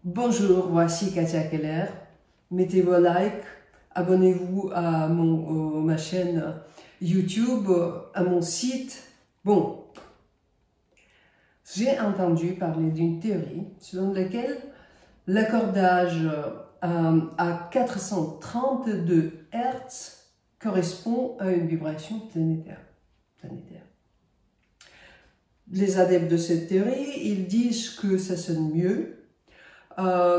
Bonjour, voici Katia Keller. Mettez vos likes, abonnez-vous à ma chaîne YouTube, à mon site. Bon, j'ai entendu parler d'une théorie selon laquelle l'accordage à 432 Hz correspond à une vibration planétaire. Les adeptes de cette théorie, ils disent que ça sonne mieux.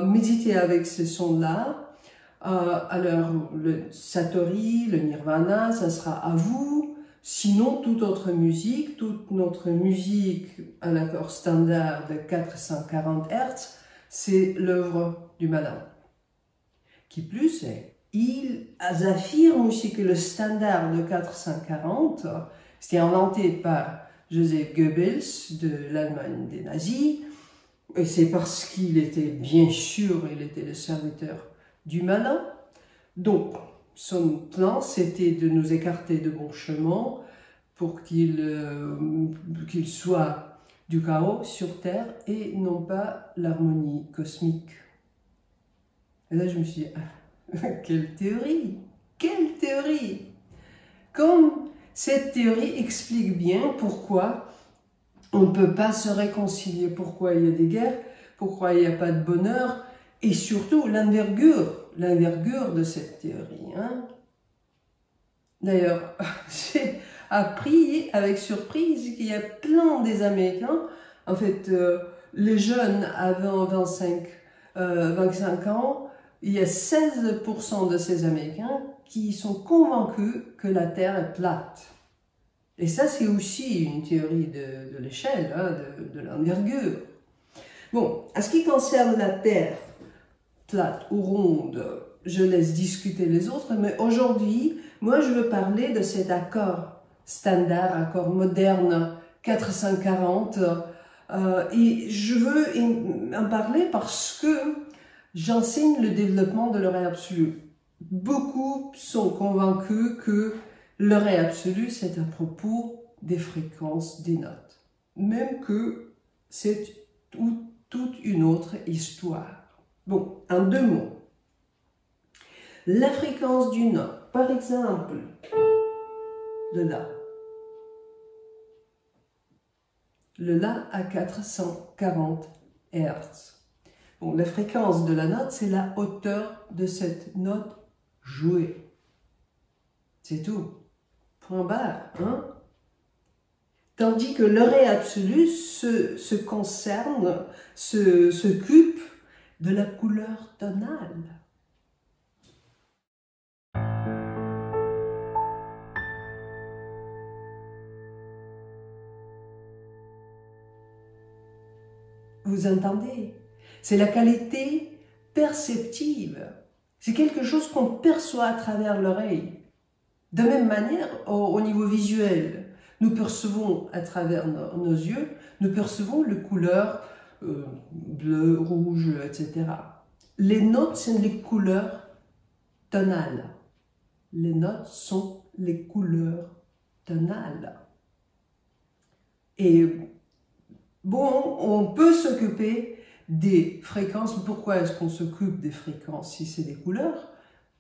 Méditer avec ce son-là. Alors, le Satori, le Nirvana, ça sera à vous. Sinon, toute notre musique à l'accord standard de 440 Hz, c'est l'œuvre du malin. Qui plus est, ils affirment aussi que le standard de 440, c'était inventé par Joseph Goebbels de l'Allemagne des nazis, et c'est parce qu'il était, bien sûr, il était le serviteur du malin. Donc, son plan, c'était de nous écarter de bon chemin pour qu'il soit du chaos sur Terre et non pas l'harmonie cosmique. Et là, je me suis dit, ah, quelle théorie! Quelle théorie! Comme cette théorie explique bien pourquoi on ne peut pas se réconcilier, pourquoi il y a des guerres, pourquoi il n'y a pas de bonheur, et surtout l'envergure de cette théorie. Hein. D'ailleurs, j'ai appris avec surprise qu'il y a plein des Américains, en fait, les jeunes avant 25 ans, il y a 16% de ces Américains qui sont convaincus que la Terre est plate. Et ça, c'est aussi une théorie de l'échelle, hein, de l'envergure. Bon, en ce qui concerne la Terre, plate ou ronde, je laisse discuter les autres, mais aujourd'hui, moi, je veux parler de cet accord standard, accord moderne 440, et je veux en parler parce que j'enseigne le développement de l'oreille absolue. Beaucoup sont convaincus que l'oreille absolue, c'est à propos des fréquences des notes. Même que c'est toute une autre histoire. Bon, en deux mots. La fréquence d'une note, par exemple, le La. Le La à 440 Hz. Bon, la fréquence de la note, c'est la hauteur de cette note jouée. C'est tout. Point barre, hein? Tandis que l'oreille absolue s'occupe de la couleur tonale. Vous entendez? C'est la qualité perceptive. C'est quelque chose qu'on perçoit à travers l'oreille. De même manière, au niveau visuel, nous percevons à travers nos yeux, nous percevons les couleurs bleu, rouge, etc. Les notes sont les couleurs tonales. Les notes sont les couleurs tonales. Et bon, on peut s'occuper des fréquences. Pourquoi est-ce qu'on s'occupe des fréquences si c'est des couleurs?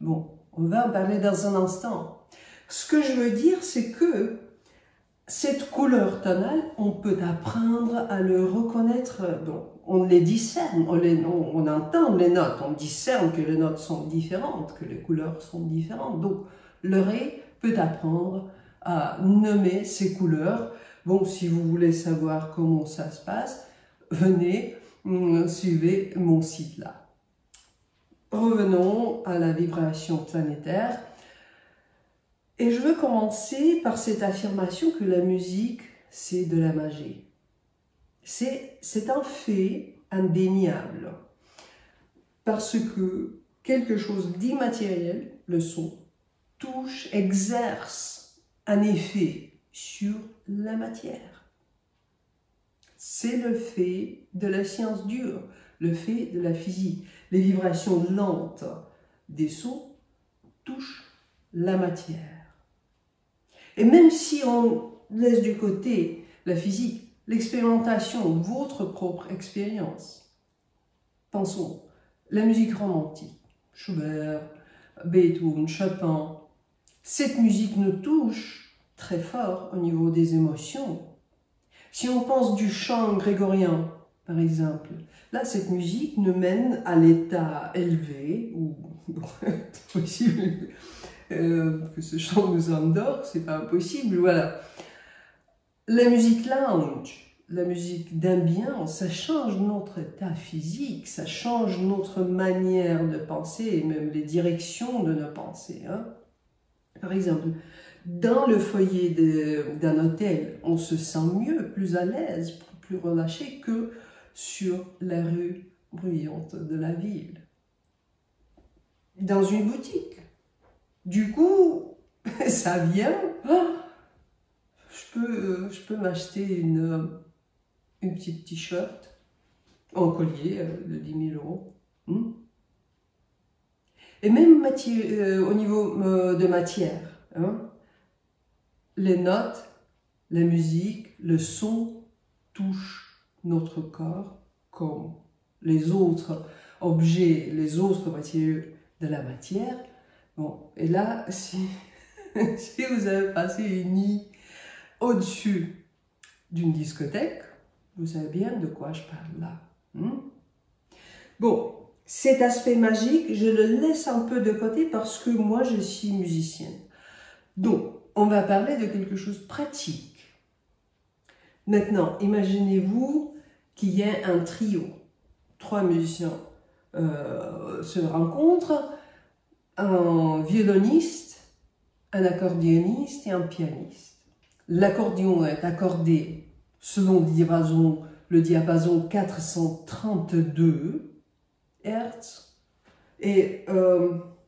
Bon, on va en parler dans un instant. Ce que je veux dire, c'est que cette couleur tonale, on peut apprendre à le reconnaître. Bon, on les discerne, on entend les notes, on discerne que les notes sont différentes, que les couleurs sont différentes. Donc, l'oreille peut apprendre à nommer ces couleurs. Bon, si vous voulez savoir comment ça se passe, venez, suivez mon site là. Revenons à la vibration planétaire. Et je veux commencer par cette affirmation que la musique, c'est de la magie. C'est un fait indéniable. Parce que quelque chose d'immatériel, le son, touche, exerce un effet sur la matière. C'est le fait de la science dure, le fait de la physique. Les vibrations lentes des sons touchent la matière. Et même si on laisse du côté la physique, l'expérimentation, votre propre expérience, Pensons, la musique romantique, Schubert, Beethoven, Chopin, cette musique nous touche très fort au niveau des émotions. Si on pense du chant grégorien, par exemple, là, cette musique nous mène à l'état élevé, ou bon, c'est possible que ce chant nous endort, c'est pas impossible, voilà. La musique lounge, la musique d'ambiance, ça change notre état physique, ça change notre manière de penser et même les directions de nos pensées. Hein. Par exemple, dans le foyer d'un hôtel, on se sent mieux, plus à l'aise, plus relâché que sur la rue bruyante de la ville. Dans une boutique. Du coup, ça vient. Je peux m'acheter une petite t-shirt en collier de 10 000 €. Et même au niveau de matière. Hein, les notes, la musique, le son touchent notre corps comme les autres objets, les autres matériaux de la matière. Bon, et là, si vous avez passé une nuit au-dessus d'une discothèque, vous savez bien de quoi je parle là. Bon, cet aspect magique, je le laisse un peu de côté parce que moi, je suis musicienne. Donc, on va parler de quelque chose de pratique. Maintenant, imaginez-vous qu'il y ait un trio. 3 musiciens se rencontrent, un violoniste, un accordéoniste et un pianiste. L'accordéon est accordé selon le diapason 432 Hz. Et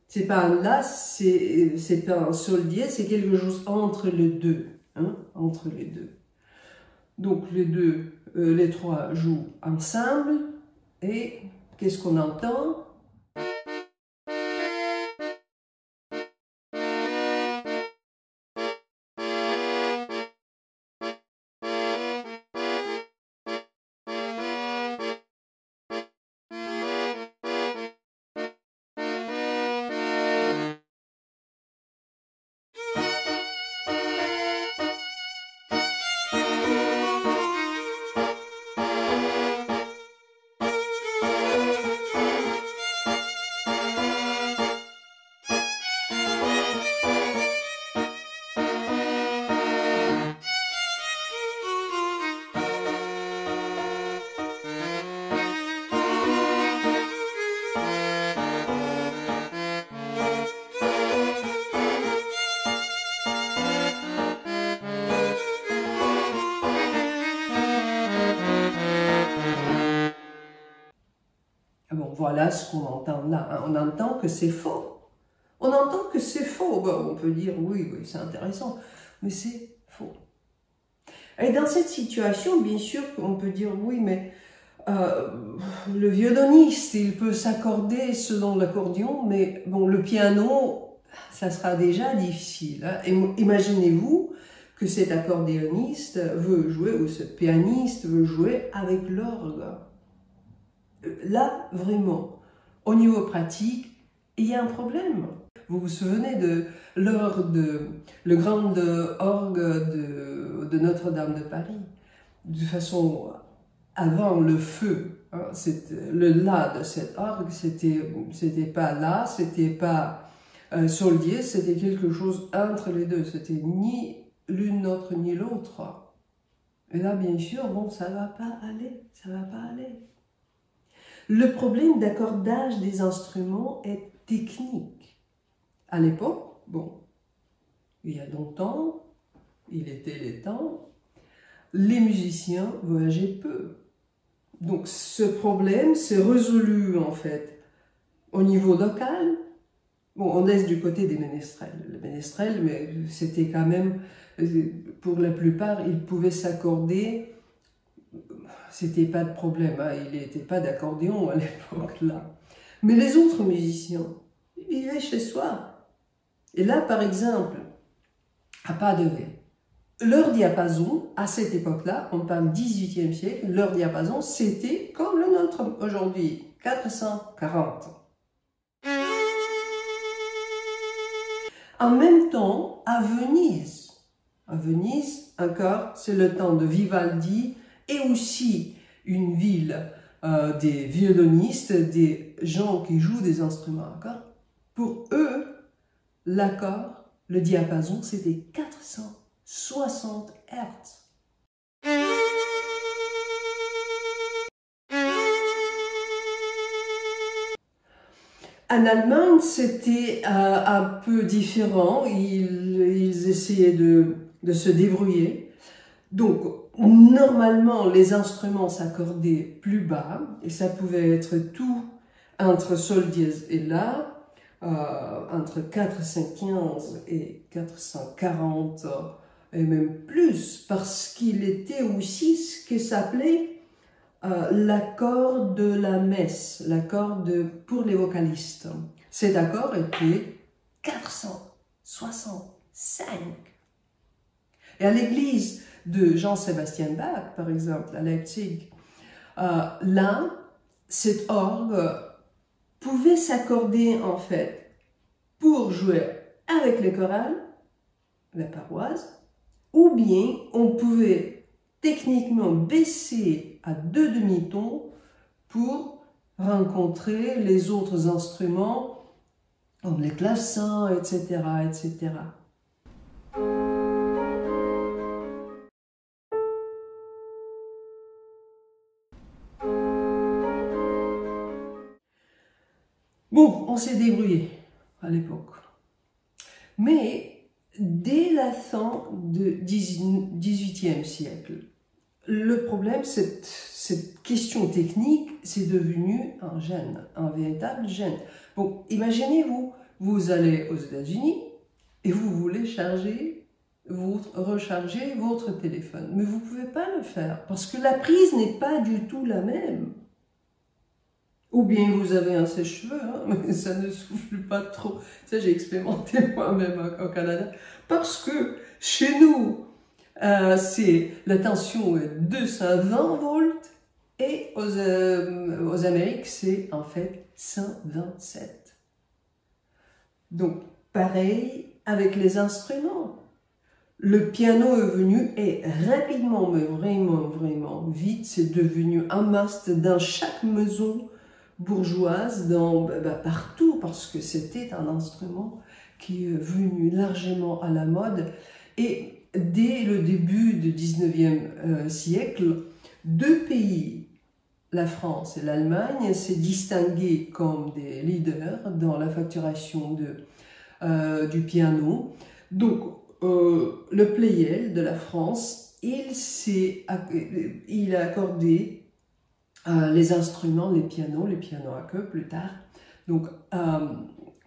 c'est pas un La, c'est pas un Sol dièse, c'est quelque chose entre les deux. Hein, entre les deux. Donc les trois jouent ensemble et qu'est-ce qu'on entend? Bon, voilà ce qu'on entend là. Hein. On entend que c'est faux. On entend que c'est faux. Bon, on peut dire, oui, c'est intéressant, mais c'est faux. Et dans cette situation, bien sûr, on peut dire, oui, mais le violoniste, il peut s'accorder selon l'accordéon, mais bon, le piano, ça sera déjà difficile. Hein. Imaginez-vous que cet accordéoniste veut jouer, ou ce pianiste veut jouer avec l'orgue. Là, vraiment, au niveau pratique, il y a un problème. Vous vous souvenez de l'orgue, le grand orgue de Notre-Dame de Paris? De toute façon, avant le feu, hein, le La de cet orgue, c'était pas La, c'était pas Sol dièse, c'était quelque chose entre les deux. C'était ni l'une autre ni l'autre. Et là, bien sûr, bon, ça va pas aller, ça va pas aller. Le problème d'accordage des instruments est technique. À l'époque, bon, il y a longtemps, il était les temps, les musiciens voyageaient peu. Donc ce problème s'est résolu en fait au niveau local. Bon, on est du côté des ménestrels. Les ménestrels, mais c'était quand même, pour la plupart, ils pouvaient s'accorder. C'était pas de problème, hein. Il n'était pas d'accordéon à l'époque là. Mais les autres musiciens, ils vivaient chez soi. Et là, par exemple, à Padovе, leur diapason, à cette époque-là, on parle 18e siècle, leur diapason, c'était comme le nôtre aujourd'hui, 440. En même temps, à Venise, encore, c'est le temps de Vivaldi et aussi une ville des violonistes, des gens qui jouent des instruments à cordes. Pour eux, l'accord, le diapason, c'était 460 Hertz. En Allemagne, c'était un peu différent. Ils essayaient de se débrouiller. Donc, normalement, les instruments s'accordaient plus bas et ça pouvait être tout entre sol dièse et la, entre 415 et 440 et même plus, parce qu'il était aussi ce qui s'appelait l'accord de la messe, l'accord pour les vocalistes. Cet accord était 465. Et à l'église de Jean-Sébastien Bach, par exemple, à Leipzig, là, cet orgue pouvait s'accorder en fait pour jouer avec les chorales, la paroisse, ou bien on pouvait techniquement baisser à 2 demi-tons pour rencontrer les autres instruments, comme les clavecins, etc., etc. Bon, on s'est débrouillé à l'époque. Mais dès la fin du XVIIIe siècle, le problème, cette question technique, c'est devenu un gêne, un véritable gêne. Bon, imaginez-vous, vous allez aux États-Unis et vous voulez recharger votre téléphone. Mais vous ne pouvez pas le faire parce que la prise n'est pas du tout la même. Ou bien vous avez un sèche-cheveux, hein, mais ça ne souffle pas trop. Ça, j'ai expérimenté moi-même au Canada. Parce que chez nous, la tension est 220 volts et aux Amériques, c'est en fait 127. Donc, pareil avec les instruments. Le piano est venu et rapidement, mais vraiment, vraiment vite, c'est devenu un must dans chaque maison bourgeoise, partout, parce que c'était un instrument qui est venu largement à la mode. Et dès le début du 19e siècle, 2 pays, la France et l'Allemagne, s'est distingués comme des leaders dans la facturation du piano. Donc, le Pleyel de la France, il a accordé les instruments, les pianos à queue plus tard. Donc,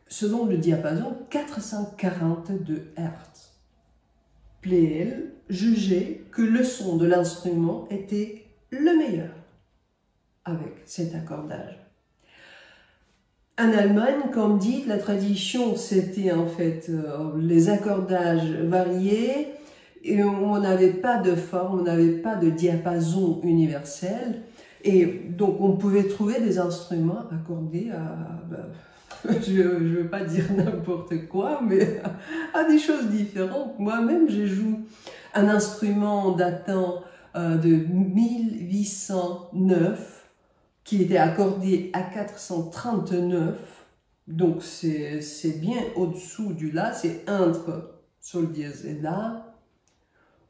selon le diapason, 442 Hz. Pleyel jugeait que le son de l'instrument était le meilleur avec cet accordage. En Allemagne, comme dit, la tradition, c'était en fait les accordages variés et on n'avait pas de forme, on n'avait pas de diapason universel. Et donc, on pouvait trouver des instruments accordés je ne veux pas dire n'importe quoi, mais à des choses différentes. Moi-même, je joue un instrument datant de 1809, qui était accordé à 439, donc c'est bien au-dessous du La, c'est entre Sol dièse et La.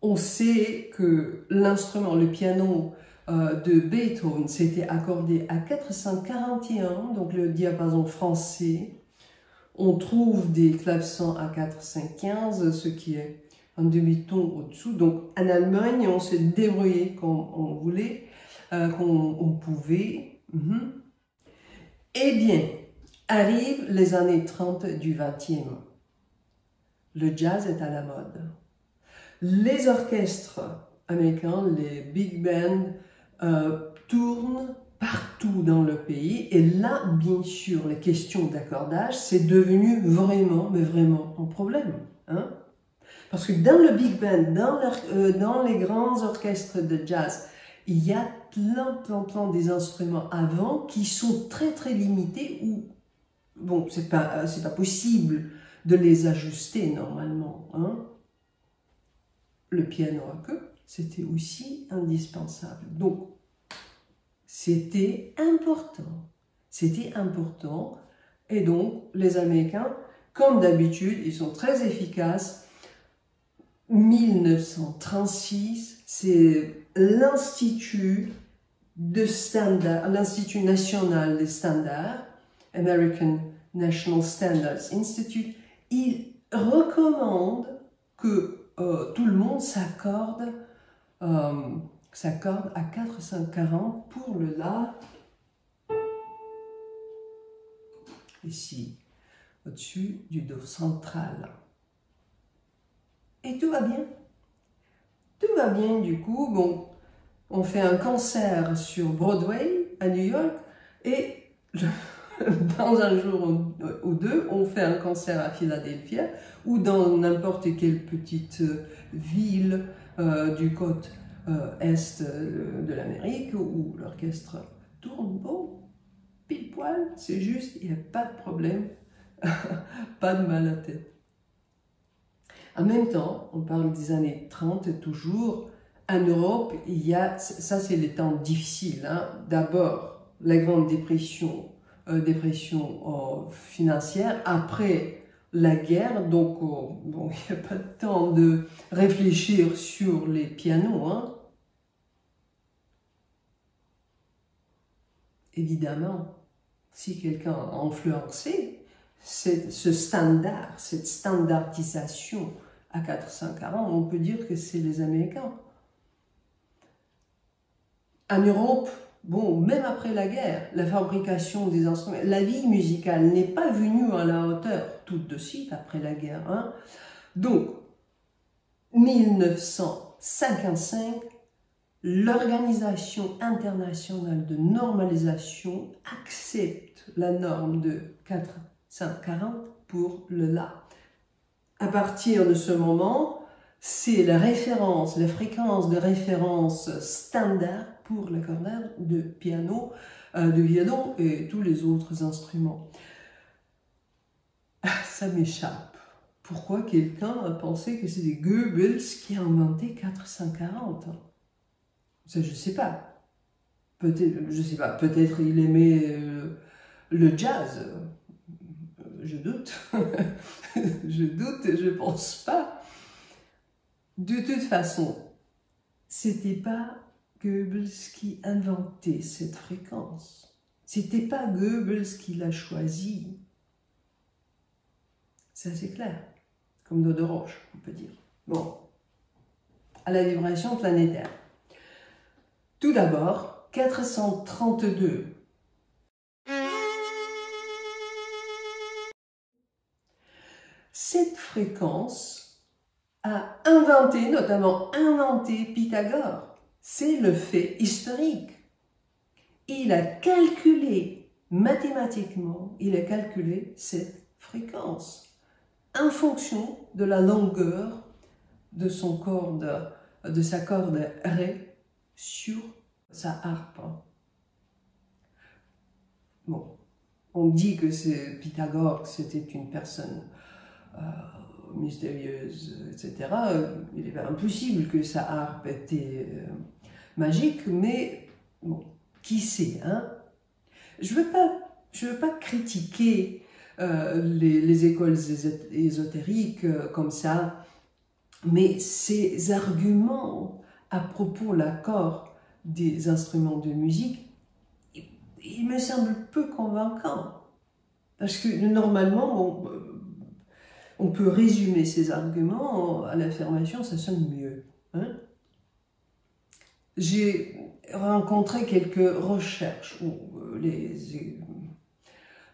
On sait que l'instrument, le piano de Beethoven, s'était accordé à 441, donc le diapason français. On trouve des clavecins à 415, ce qui est un demi-ton au-dessous. Donc en Allemagne, on s'est débrouillé comme on voulait. Qu'on pouvait. Eh bien, arrivent les années 30 du 20e. Le jazz est à la mode. Les orchestres américains, les big bands, tournent partout dans le pays. Et là, bien sûr, les questions d'accordage, c'est devenu vraiment, mais vraiment un problème. Hein? Parce que dans le big band, dans les grands orchestres de jazz, il y a plein des instruments avant qui sont très limités ou, bon, c'est pas possible de les ajuster normalement, hein. Le piano à queue, c'était aussi indispensable. Donc, c'était important. C'était important. Et donc, les Américains, comme d'habitude, ils sont très efficaces. 1936, c'est l'Institut national des standards, American National Standards Institute. Il recommande que tout le monde s'accorde à 440 pour le La. Ici, au-dessus du Do central. Et tout va bien. Tout va bien du coup. Bon, on fait un concert sur Broadway à New York et dans un jour ou deux, on fait un concert à Philadelphia ou dans n'importe quelle petite ville du côte est de l'Amérique où l'orchestre tourne. Bon, pile poil, c'est juste, il n'y a pas de problème, pas de mal à tête. En même temps, on parle des années 30 toujours, en Europe, il y a, ça c'est les temps difficiles, hein. D'abord, la Grande Dépression, financière, après la guerre, donc bon, il n'y a pas de temps de réfléchir sur les pianos, hein. Évidemment, si quelqu'un a influencé ce standard, cette standardisation à 440, on peut dire que c'est les Américains. En Europe, bon, même après la guerre, la fabrication des instruments, la vie musicale n'est pas venue à la hauteur tout de suite après la guerre, hein. Donc, 1955, l'Organisation internationale de normalisation accepte la norme de 440 pour le La. À partir de ce moment, c'est la fréquence de référence standard pour le corner de piano, de violon et tous les autres instruments. Ça m'échappe. Pourquoi quelqu'un a pensé que c'était Goebbels qui a inventé 440? Ça, je sais pas. Peut-être il aimait le jazz. Je doute. Je pense pas. De toute façon, c'était pas Goebbels qui inventait cette fréquence. C'était pas Goebbels qui l'a choisie. Ça, c'est clair. Comme d'eau de roche, on peut dire. Bon. À la vibration planétaire. Tout d'abord, 432. Cette fréquence a notamment inventé Pythagore. C'est le fait historique. Il a calculé mathématiquement, cette fréquence en fonction de la longueur de sa corde Ré sur sa harpe. Bon, on dit que Pythagore, c'était une personne mystérieuse, etc. Il est impossible que sa harpe était magique, mais bon, qui sait, hein? Je veux pas critiquer les écoles ésotériques comme ça, mais ces arguments à propos de l'accord des instruments de musique, il me semble peu convaincant. Parce que normalement, on peut résumer ces arguments à l'affirmation, ça sonne mieux, hein? J'ai rencontré quelques recherches, ou les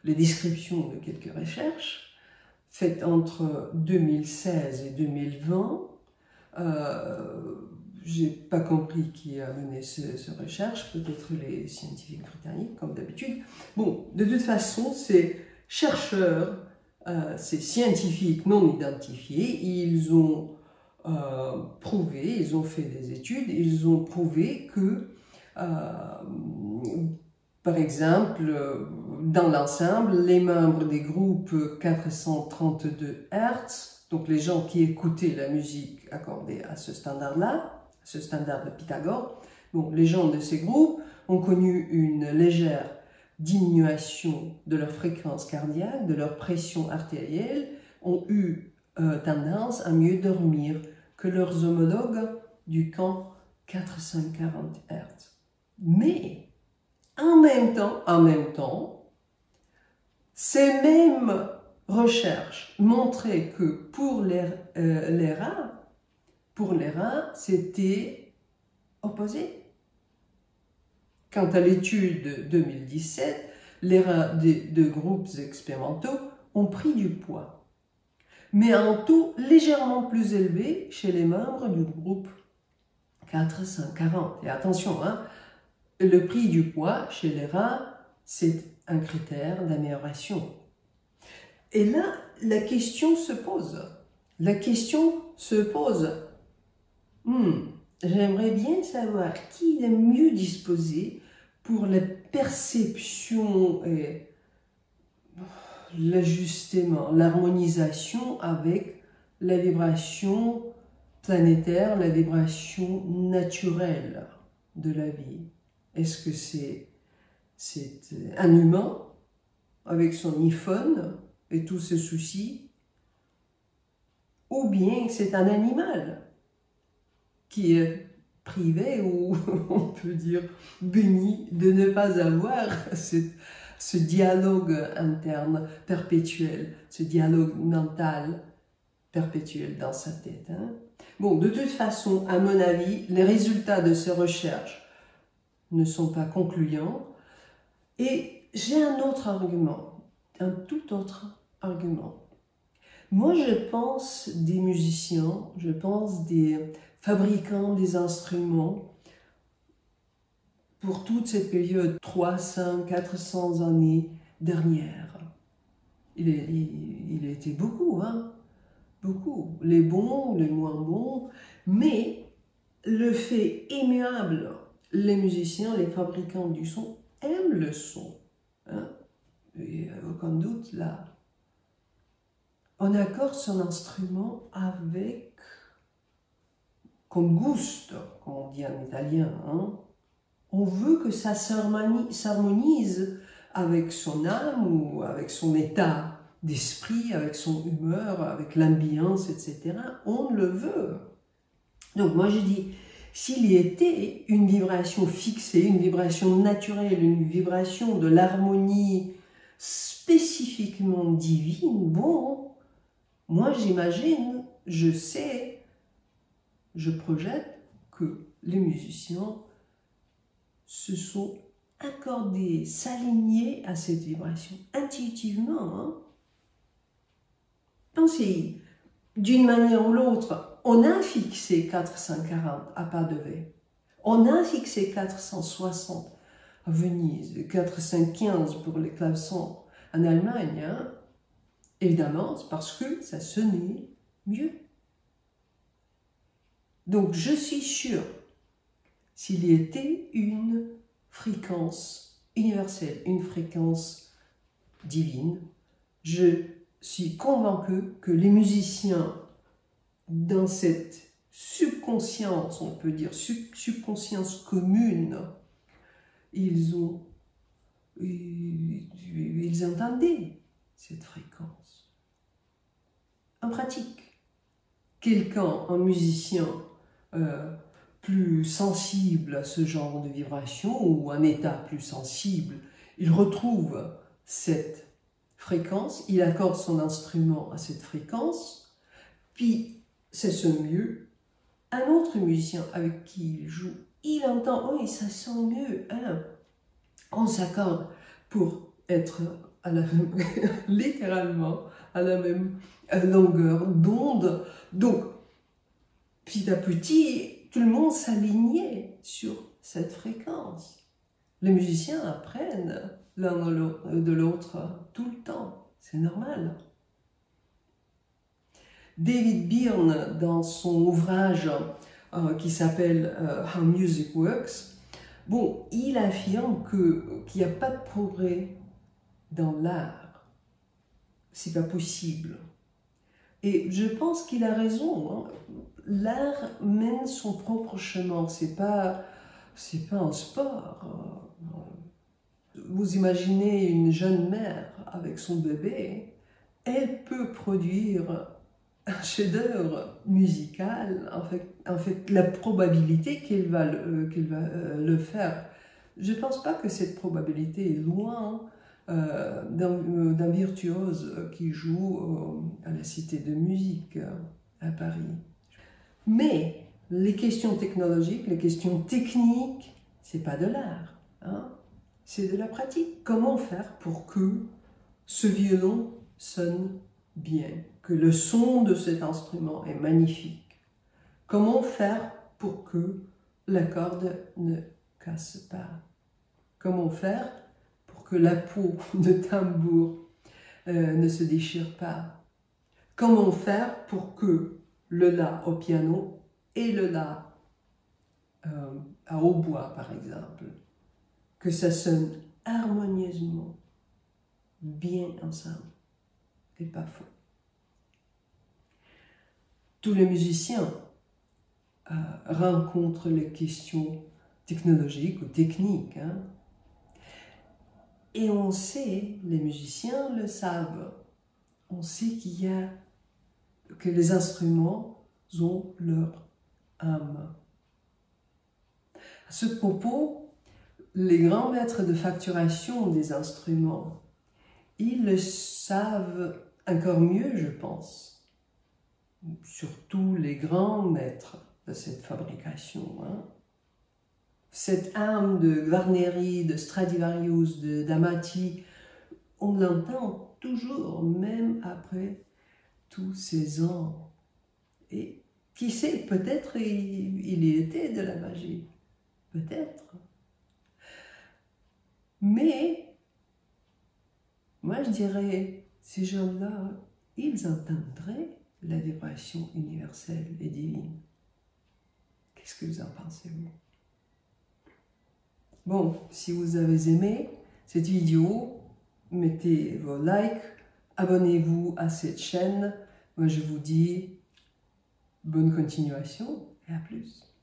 descriptions de quelques recherches, faites entre 2016 et 2020. J'ai pas compris qui a mené ces recherches, peut-être les scientifiques britanniques, comme d'habitude. Bon, de toute façon, ces chercheurs, ces scientifiques non identifiés, ils ont prouvé, ils ont fait des études, ils ont prouvé que, par exemple, dans l'ensemble, les membres des groupes 432 Hz, donc les gens qui écoutaient la musique accordée à ce standard-là, ce standard de Pythagore, bon, les gens de ces groupes ont connu une légère diminution de leur fréquence cardiaque, de leur pression artérielle, ont eu tendance à mieux dormir que leurs homologues du camp 440 Hz. Mais, en même temps, ces mêmes recherches montraient que pour les reins, c'était opposé. Quant à l'étude 2017, les reins de groupes expérimentaux ont pris du poids, mais à un taux légèrement plus élevé chez les membres du groupe 440. Et attention, hein, le prix du poids chez les reins, c'est un critère d'amélioration. Et là, la question se pose. J'aimerais bien savoir qui est mieux disposé pour la perception et l'ajustement, l'harmonisation avec la vibration planétaire, la vibration naturelle de la vie. Est-ce que c'est un humain avec son iPhone et tous ses soucis, ou bien c'est un animal qui est privé, ou on peut dire béni, de ne pas avoir ce dialogue interne perpétuel, ce dialogue mental perpétuel dans sa tête. Hein? Bon, de toute façon, à mon avis, les résultats de ces recherches ne sont pas concluants. Et j'ai un autre argument, un tout autre argument. Moi, je pense des musiciens, je pense des fabricants des instruments pour toute cette période, 300, 400 années dernières. Il a été beaucoup, hein? Beaucoup. Les bons, les moins bons, mais le fait immuable, les musiciens, les fabricants du son aiment le son. Hein? Et aucun doute là. On accorde son instrument avec, con gusto, comme on dit en italien. Hein? On veut que ça s'harmonise avec son âme ou avec son état d'esprit, avec son humeur, avec l'ambiance, etc. On le veut. Donc moi je dis, s'il y était une vibration fixée, une vibration naturelle, une vibration de l'harmonie spécifiquement divine, bon, moi j'imagine, je sais, je projette que les musiciens se sont accordés, s'aligner à cette vibration intuitivement. Hein? Pensez, d'une manière ou l'autre, on a fixé 440 à Pas de V. On a fixé 460 à Venise, 415 pour les clavecins en Allemagne. Hein? Évidemment, c'est parce que ça sonnait mieux. Donc, je suis sûre, s'il y était une fréquence universelle, une fréquence divine, je suis convaincue que les musiciens, dans cette subconscience, on peut dire subconscience commune, ils entendaient cette fréquence. En pratique, un musicien plus sensible à ce genre de vibration ou un état plus sensible, il retrouve cette fréquence, il accorde son instrument à cette fréquence, puis ça sonne mieux. Un autre musicien avec qui il joue, il entend, oui, ça sonne mieux. Hein? On s'accorde pour être à la même, littéralement à la même longueur d'onde. Donc, petit à petit, tout le monde s'alignait sur cette fréquence. Les musiciens apprennent l'un de l'autre tout le temps. C'est normal. David Byrne, dans son ouvrage qui s'appelle How Music Works, bon, il affirme qu'il n'y a pas de progrès dans l'art. C'est pas possible. Et je pense qu'il a raison. Hein. L'art mène son propre chemin. C'est pas un sport. Vous imaginez une jeune mère avec son bébé, elle peut produire un chef-d'œuvre musical, en fait, la probabilité qu'elle va le faire. Je ne pense pas que cette probabilité est loin d'un virtuose qui joue à la Cité de musique à Paris. Mais les questions technologiques, les questions techniques, c'est pas de l'art, hein? C'est de la pratique. Comment faire pour que ce violon sonne bien, que le son de cet instrument est magnifique? Comment faire pour que la corde ne casse pas? Comment faire pour que la peau de tambour ne se déchire pas? Comment faire pour que le La au piano et le La à hautbois, par exemple, que ça sonne harmonieusement bien ensemble et pas faux. Tous les musiciens rencontrent les questions technologiques ou techniques. Hein? Et on sait, les musiciens le savent, on sait que les instruments ont leur âme. À ce propos, les grands maîtres de facturation des instruments, ils le savent encore mieux, je pense. Surtout les grands maîtres de cette fabrication. Hein. Cette âme de Guarneri, de Stradivarius, d'Amati, on l'entend toujours, même après tous ces ans. Et qui sait, peut-être il y était de la magie. Peut-être. Mais, moi je dirais, ces gens-là, ils entendraient la vibration universelle et divine. Qu'est-ce que vous en pensez, vous? Bon, si vous avez aimé cette vidéo, mettez vos likes, abonnez-vous à cette chaîne. Moi je vous dis bonne continuation et à plus.